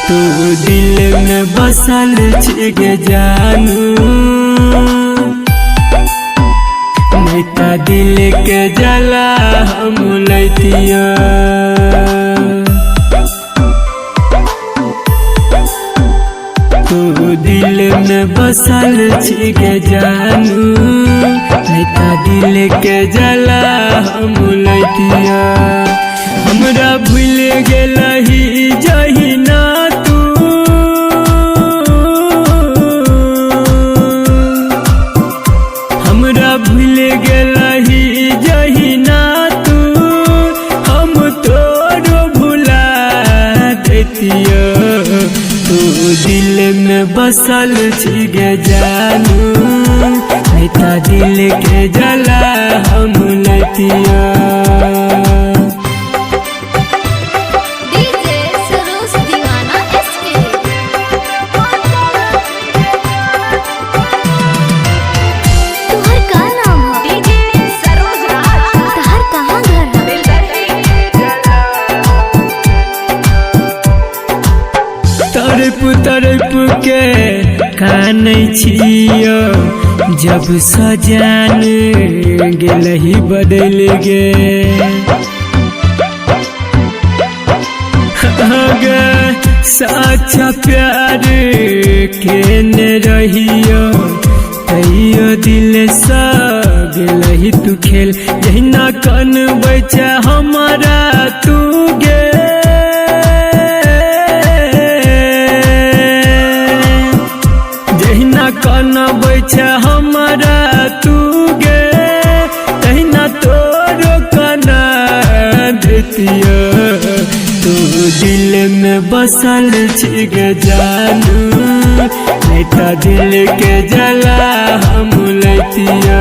तू दिल में बसल छिगे जानू, नेता दिल के जला हम लैतिया। तू दिल में बसल छिगे जानू, नेता दिल के जला हम लैतिया। हमरा भूल गेलही जही ना तू, हमरा भूल गेलही जही ना तू, हम तोरो भुला देतिया। तू दिल में बसल छिगे जानू, नेता दिल के जला हम लैतिया। तरप तरप के कानै छियो, जब सजान गेलही बदल गे। सच्चा प्यार केने रहियो, तैयो दिल सा गेलही तू खेल। जहिना कन बचा हमारा तू गे, कन बैठा हमारा तू गे, तहिना तोरो कना देतिया। तू दिल में बसल छिगे जानू, नेता दिल के जला हम लैतिया।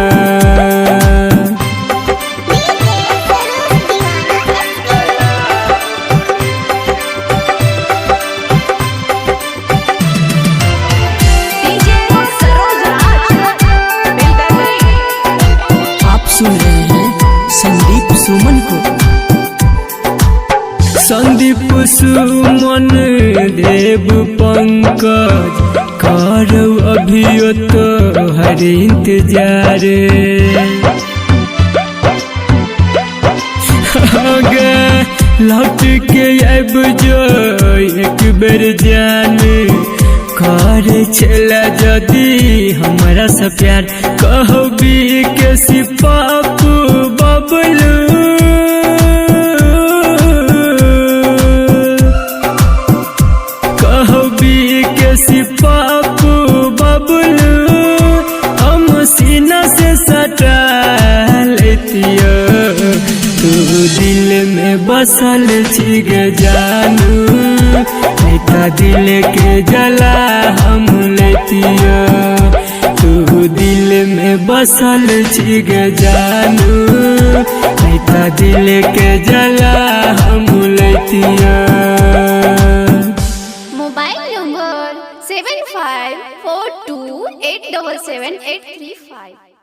सुन रहे हैं संदीप सुमन को। संदीप सुमन देव पंकज करो अभियो तो हर इंतजार। लौट के अब जो एक बेर जान, कर छला जदी हमारा सा प्यार। कहबी के सिपापू बबलू, कहबी के सिपापू बबलू, हम सीना से सटा लेतिया। तू दिल में बसल छिगे जानू, नेता दिल के जला हम लैतिया। तू दिल में बसल छिगे जानू, नेता दिल के जला हम लैतिया। Mobile number 7542877835।